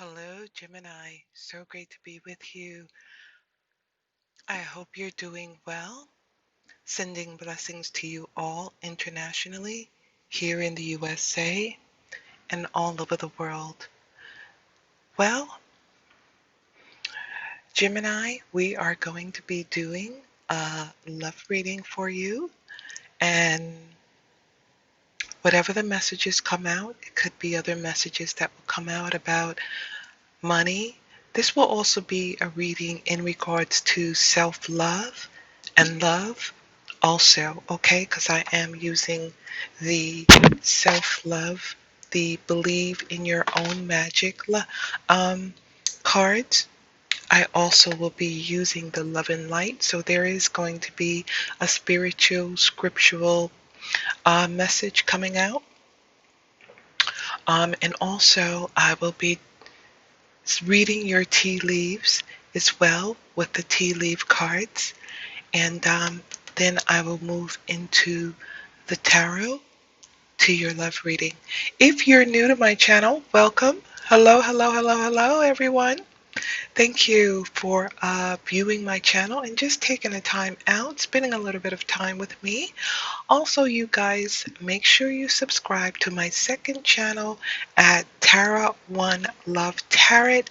Hello, Gemini. So great to be with you. I hope you're doing well. Sending blessings to you all internationally, here in the USA, and all over the world. Well, Gemini, we are going to be doing a love reading for you. And whatever the messages come out, it could be other messages that will come out about money. This will also be a reading in regards to self-love and love also, okay? Because I am using the self-love, the believe in your own magic um, cards. I also will be using the love and light. So there is going to be a spiritual, scriptural message coming out. And also I will be reading your tea leaves as well with the tea leaf cards. And then I will move into the tarot to your love reading. If you're new to my channel, welcome. Hello, hello, hello, hello, everyone. Thank you for viewing my channel and just taking the time out, spending a little bit of time with me. Also, you guys, make sure you subscribe to my second channel at Tara One Love Tarot.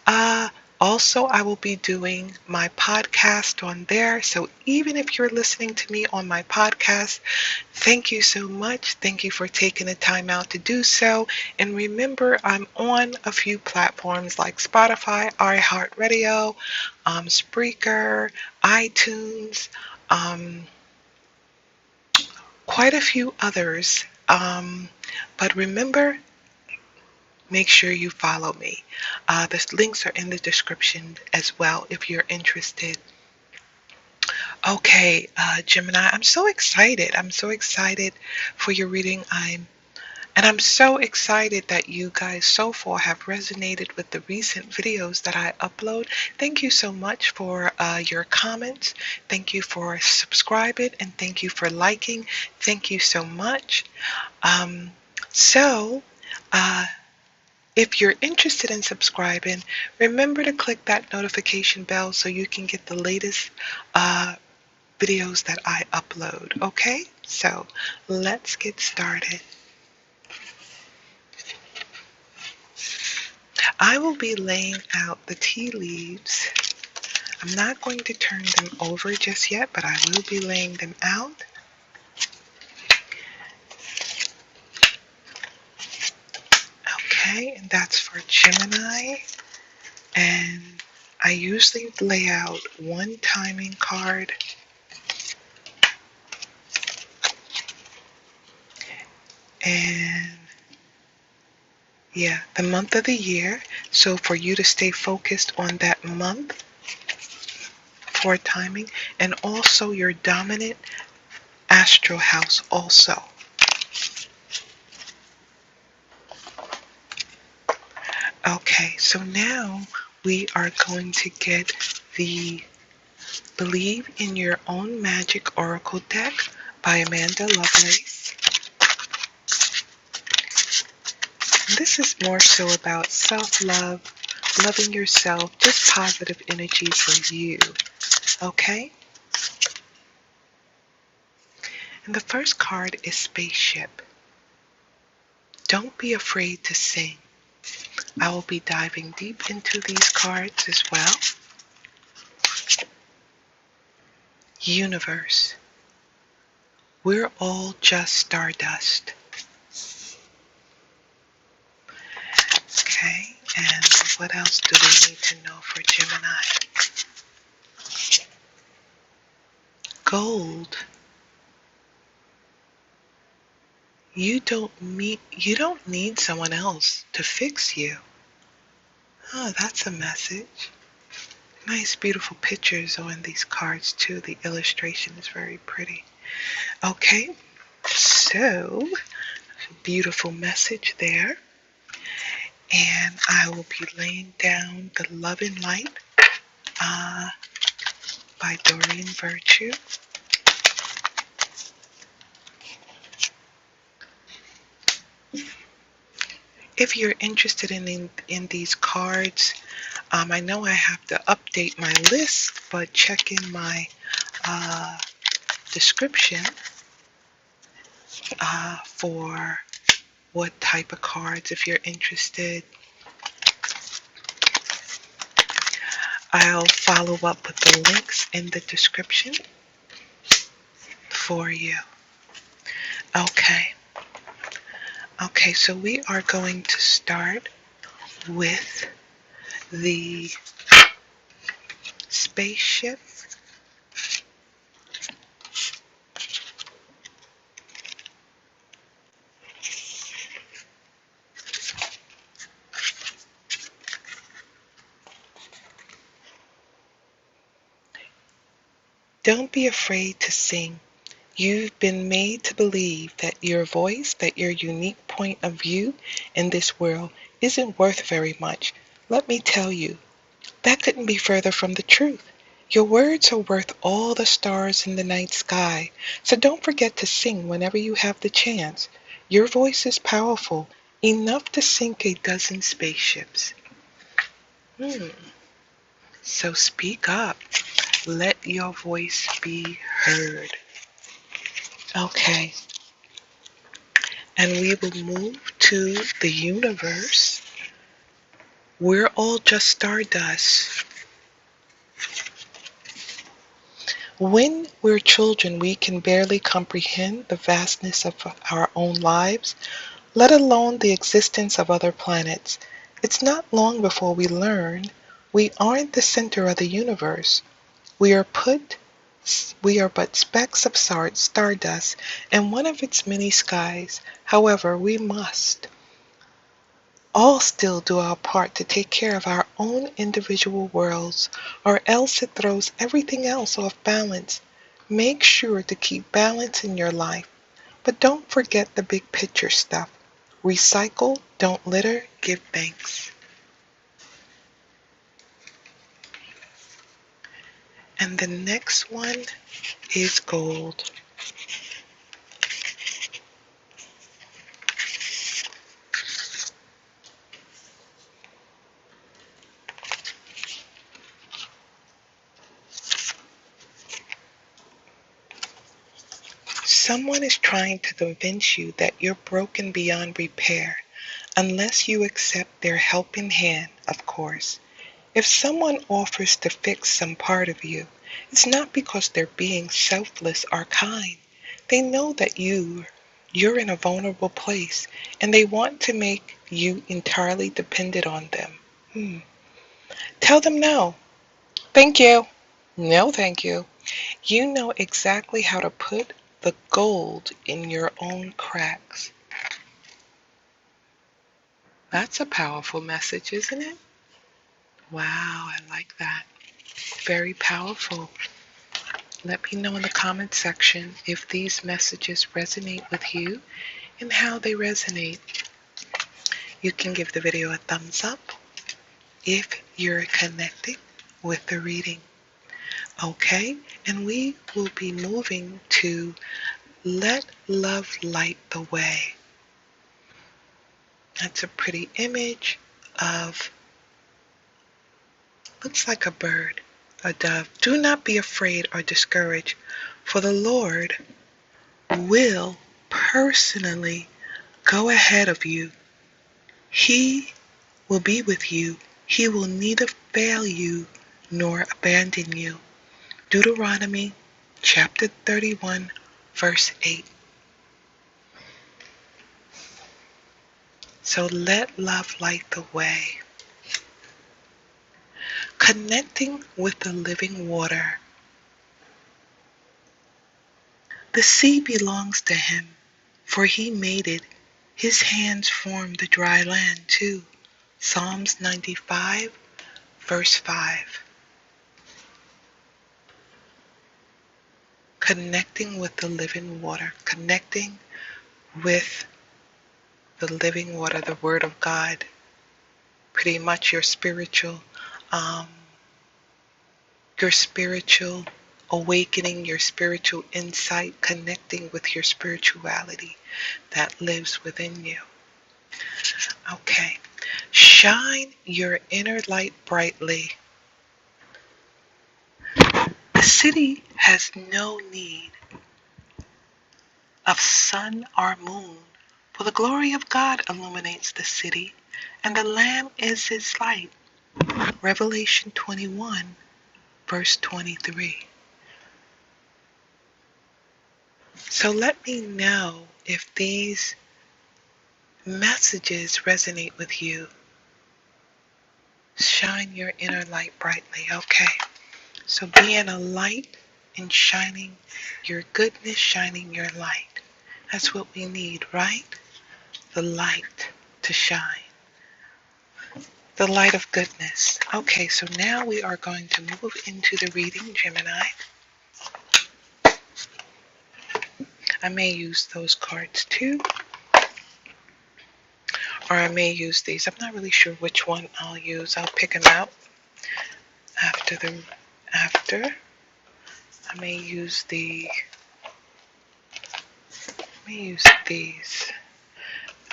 Uh, Also, I will be doing my podcast on there. So even if you're listening to me on my podcast, thank you so much. Thank you for taking the time out to do so. And remember, I'm on a few platforms like Spotify, iHeartRadio, Spreaker, iTunes, um, quite a few others. But remember, make sure you follow me. The links are in the description as well if you're interested. Okay, Gemini, I'm so excited. I'm so excited for your reading. I'm so excited that you guys so far have resonated with the recent videos that I upload. Thank you so much for your comments. Thank you for subscribing and thank you for liking. Thank you so much. Um, so, uh, If you're interested in subscribing, remember to click that notification bell so you can get the latest uh, videos that I upload, okay? So let's get started. I will be laying out the tea leaves. I'm not going to turn them over just yet, but I will be laying them out. Okay, and that's for Gemini. And I usually lay out one timing card. And yeah, the month of the year. So for you to stay focused on that month for timing, and also your dominant astral house also. Okay, so now we are going to get the Believe in Your Own Magic Oracle deck by Amanda Lovelace. This is more so about self-love, loving yourself, just positive energy for you. Okay? And the first card is Spaceship. Don't be afraid to sing. I will be diving deep into these cards as well. Universe. We're all just stardust. Okay, and what else do we need to know for Gemini? Gold. You don't need someone else to fix you. Oh, that's a message. Nice, beautiful pictures on these cards too. The illustration is very pretty. Okay, so beautiful message there. And I will be laying down the Love and Light by Doreen Virtue. if you're interested in these cards, I know I have to update my list, but check in my description for what type of cards if you're interested. I'll follow up with the links in the description for you. Okay. Okay, so we are going to start with the spaceship. Don't be afraid to sing. You've been made to believe that your voice, that your unique point of view in this world isn't worth very much. Let me tell you, that couldn't be further from the truth. Your words are worth all the stars in the night sky, so don't forget to sing whenever you have the chance. Your voice is powerful, enough to sink a dozen spaceships. So speak up. Let your voice be heard. Okay. And we will move to the universe. We're all just stardust. When we're children, we can barely comprehend the vastness of our own lives, let alone the existence of other planets. It's not long before we learn we aren't the center of the universe. We are but specks of stardust in one of its many skies. However, we must all still do our part to take care of our own individual worlds, or else it throws everything else off balance. Make sure to keep balance in your life, but don't forget the big picture stuff. Recycle, don't litter, give thanks. And the next one is gold. Someone is trying to convince you that you're broken beyond repair, unless you accept their helping hand, of course. If someone offers to fix some part of you, it's not because they're being selfless or kind. They know that you're in a vulnerable place, and they want to make you entirely dependent on them. Tell them no. Thank you. No, thank you. You know exactly how to put the gold in your own cracks. That's a powerful message, isn't it? Wow, I like that. Very powerful. Let me know in the comment section if these messages resonate with you and how they resonate. You can give the video a thumbs up if you're connecting with the reading. Okay, and we will be moving to Let Love Light the Way. That's a pretty image of, looks like a bird, a dove. Do not be afraid or discouraged, for the Lord will personally go ahead of you. He will be with you. He will neither fail you nor abandon you. Deuteronomy chapter 31, verse 8. So let love light the way. Connecting with the living water. The sea belongs to him, for he made it. His hands formed the dry land too. Psalms 95, verse 5. Connecting with the living water. Connecting with the living water, the Word of God. Pretty much your spiritual awakening, your spiritual insight, connecting with your spirituality that lives within you. Okay. Shine your inner light brightly. The city has no need of sun or moon, for the glory of God illuminates the city, and the Lamb is its light. Revelation 21, verse 23. So let me know if these messages resonate with you. Shine your inner light brightly. Okay. So being a light and shining your goodness, shining your light. That's what we need, right? The light to shine. The light of goodness. Okay, so now we are going to move into the reading, Gemini. I may use those cards too, or I may use these. I'm not really sure which one I'll use. I'll pick them out after. I may use these.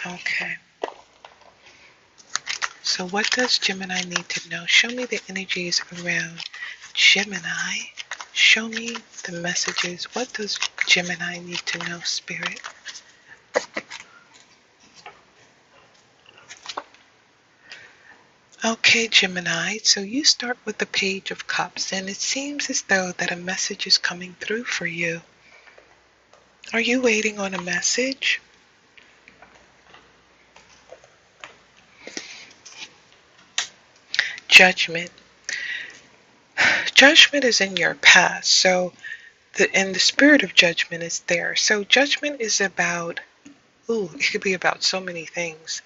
Okay. So what does Gemini need to know? Show me the energies around Gemini. Show me the messages. What does Gemini need to know, Spirit? Okay, Gemini, so you start with the Page of Cups, and it seems as though that a message is coming through for you. Are you waiting on a message? Judgment. Judgment is in your past, so the spirit of judgment is there. So judgment is about, it could be about so many things.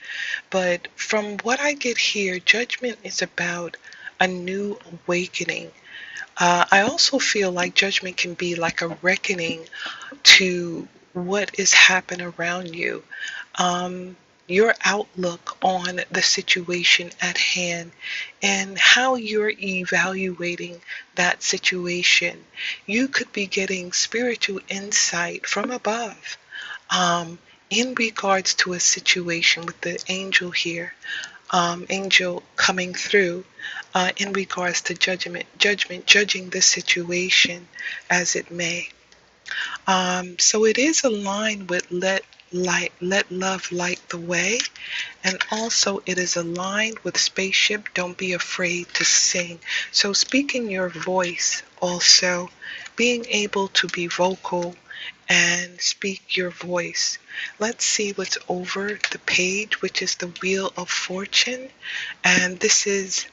But from what I get here, judgment is about a new awakening. I also feel like judgment can be like a reckoning to what is happening around you. Your outlook on the situation at hand and how you're evaluating that situation. You could be getting spiritual insight from above in regards to a situation with the angel here, angel coming through in regards to judging the situation as it may. So it is aligned with let love light the way, and also it is aligned with spaceship. Don't be afraid to sing. So speaking your voice, also being able to be vocal and speak your voice. Let's see what's over the page, which is the Wheel of Fortune, and this is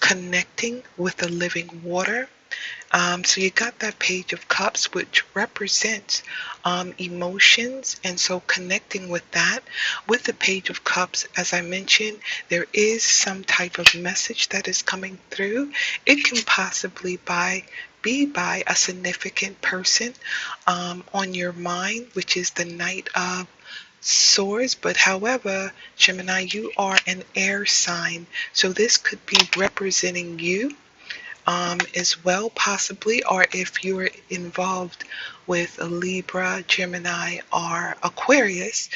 connecting with the living water. So you got that Page of Cups, which represents emotions, and so connecting with that, with the Page of Cups, as I mentioned, there is some type of message that is coming through. It can possibly be by a significant person on your mind, which is the Knight of Swords. But however, Gemini, you are an air sign, so this could be representing you as well, possibly, or if you're involved with a Libra, Gemini, or Aquarius,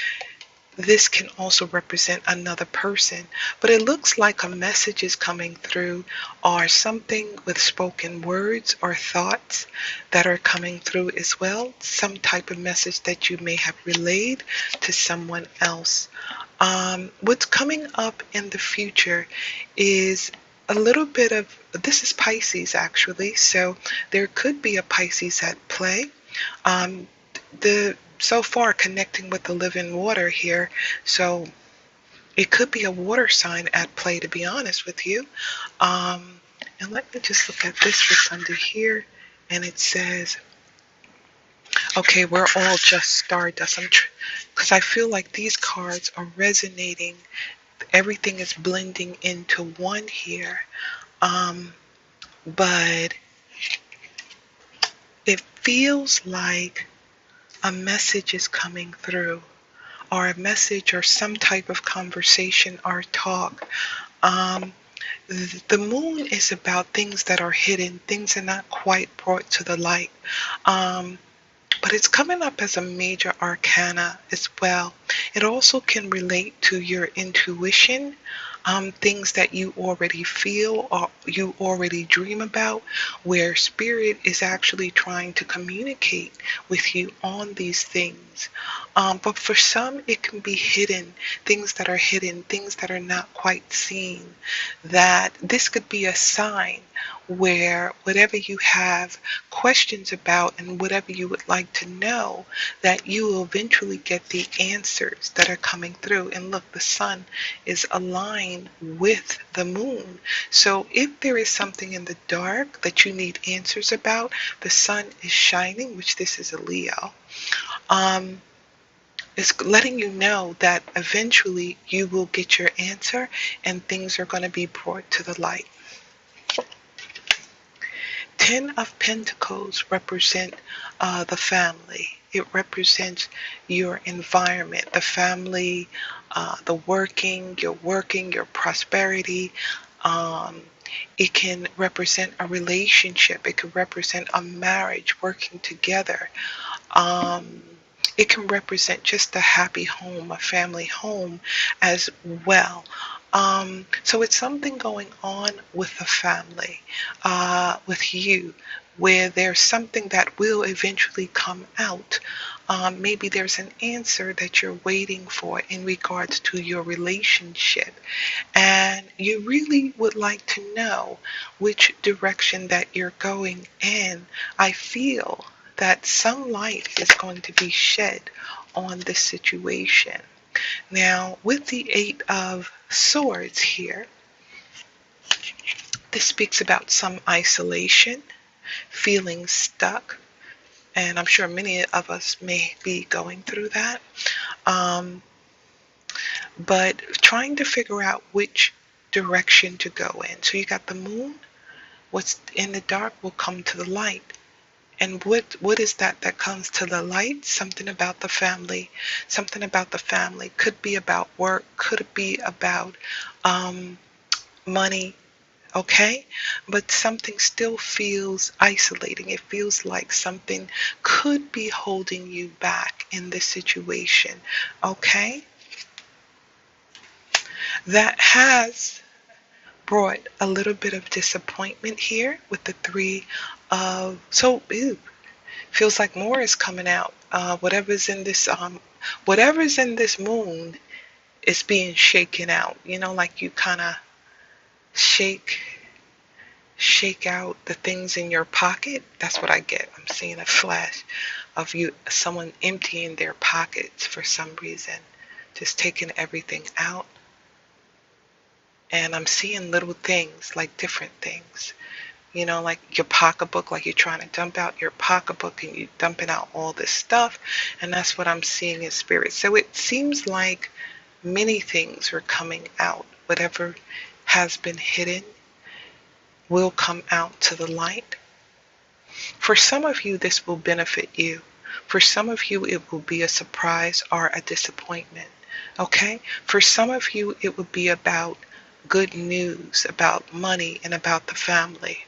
this can also represent another person. But it looks like a message is coming through, or something with spoken words or thoughts that are coming through as well. Some type of message that you may have relayed to someone else. What's coming up in the future is a little bit of, this is Pisces actually, so there could be a Pisces at play. So far connecting with the living water here, so it could be a water sign at play, to be honest with you. And let me just look at this what's under here, and it says, okay, we're all just stardust. Because I feel like these cards are resonating. Everything is blending into one here. But it feels like a message is coming through, or a message or some type of conversation or talk. The moon is about things that are hidden, things that are not quite brought to the light. But but it's coming up as a major arcana as well. It also can relate to your intuition, things that you already feel or you already dream about, where spirit is actually trying to communicate with you on these things. But for some, it can be hidden, things that are not quite seen. That this could be a sign where whatever you have questions about and whatever you would like to know, that you will eventually get the answers that are coming through. And look, the sun is aligned with the moon. So if there is something in the dark that you need answers about, the sun is shining, which this is a Leo. It's letting you know that eventually you will get your answer and things are going to be brought to the light. Ten of Pentacles represent the family. It represents your environment, the family, your prosperity. It can represent a relationship. It can represent a marriage, working together. It can represent just a happy home, a family home as well. So it's something going on with the family, with you, where there's something that will eventually come out. Maybe there's an answer that you're waiting for in regards to your relationship, and you really would like to know which direction that you're going in. I feel that some light is going to be shed on this situation. Now, with the Eight of Swords here, this speaks about some isolation, feeling stuck, and I'm sure many of us may be going through that. But trying to figure out which direction to go in. So you got the moon, what's in the dark will come to the light. And what is that comes to the light? Something about the family. Something about the family. Could be about work. Could be about money. Okay? But something still feels isolating. It feels like something could be holding you back in this situation. Okay? That has brought a little bit of disappointment here with the Three of... So, ew, feels like more is coming out. Whatever's in this moon is being shaken out. You know, like you kind of shake out the things in your pocket. That's what I get. I'm seeing a flash of someone emptying their pockets for some reason, just taking everything out. And I'm seeing little things, like different things. You know, like your pocketbook, like you're trying to dump out your pocketbook and you're dumping out all this stuff. And that's what I'm seeing in spirit. So it seems like many things are coming out. Whatever has been hidden will come out to the light. For some of you, this will benefit you. For some of you, it will be a surprise or a disappointment. Okay? For some of you, it will be about good news, about money, and about the family.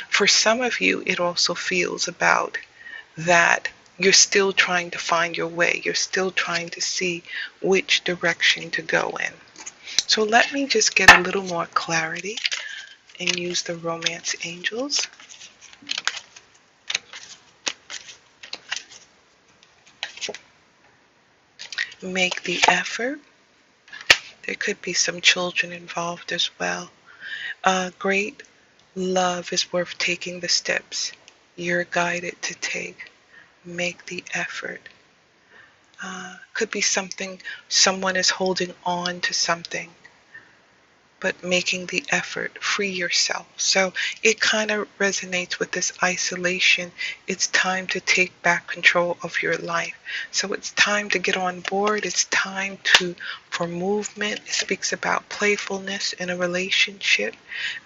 For some of you, it also feels about that you're still trying to find your way. You're still trying to see which direction to go in. So let me just get a little more clarity and use the romance angels. Make the effort. There could be some children involved as well. Great love is worth taking the steps you're guided to take. Make the effort. Could be something, someone is holding on to something, but making the effort, free yourself. So it kind of resonates with this isolation. It's time to take back control of your life. So it's time to get on board. It's time for movement. It speaks about playfulness in a relationship,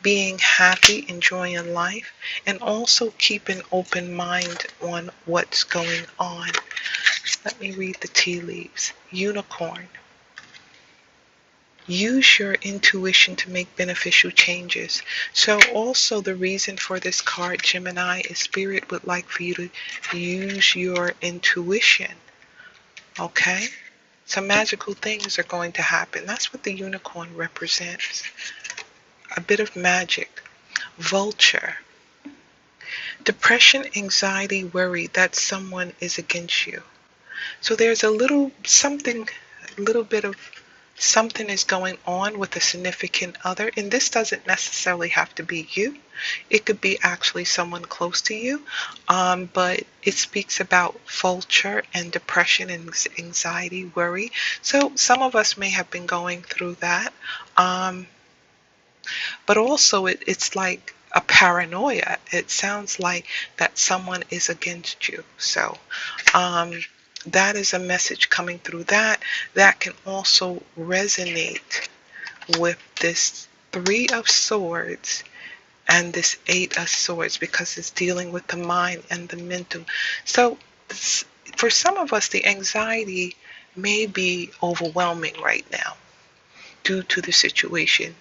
being happy, enjoying life, and also keep an open mind on what's going on. Let me read the tea leaves. Unicorn. Use your intuition to make beneficial changes. So also the reason for this card, Gemini, is Spirit would like for you to use your intuition. Okay? Some magical things are going to happen. That's what the unicorn represents. A bit of magic. Vulture. Depression, anxiety, worry that someone is against you. So there's a little bit of something is going on with a significant other. And this doesn't necessarily have to be you. It could be actually someone close to you. But it speaks about vulture and depression and anxiety, worry. So some of us may have been going through that. But also it's like a paranoia. It sounds like that someone is against you. So that is a message coming through that. That can also resonate with this Three of Swords and this Eight of Swords, because it's dealing with the mind and the mental. So for some of us, the anxiety may be overwhelming right now due to the situation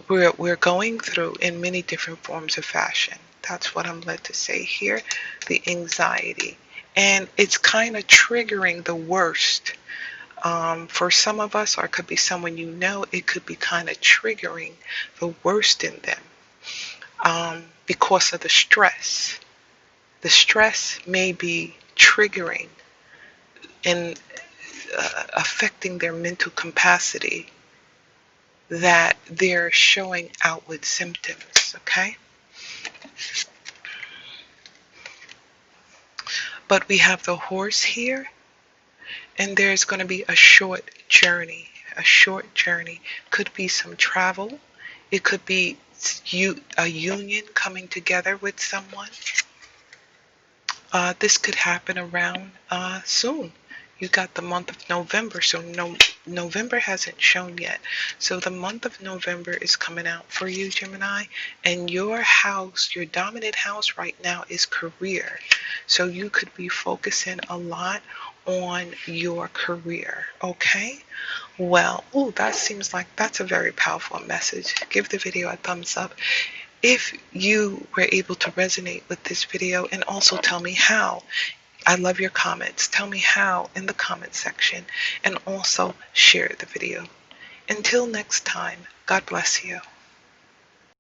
we're going through in many different forms of fashion. That's what I'm led to say here, the anxiety. And it's kind of triggering the worst. For some of us, or it could be someone you know, it could be kind of triggering the worst in them because of the stress. The stress may be triggering and affecting their mental capacity, that they're showing outward symptoms, okay? But we have the Horse here, and there's going to be a short journey. A short journey. Could be some travel. It could be a union coming together with someone. This could happen around soon. You got the month of November, so November hasn't shown yet. So the month of November is coming out for you, Gemini, and your house, your dominant house right now is career. So you could be focusing a lot on your career, okay? Well, that seems like that's a very powerful message. Give the video a thumbs up if you were able to resonate with this video, and also tell me how. I love your comments. Tell me how in the comment section, and also share the video. Until next time, God bless you.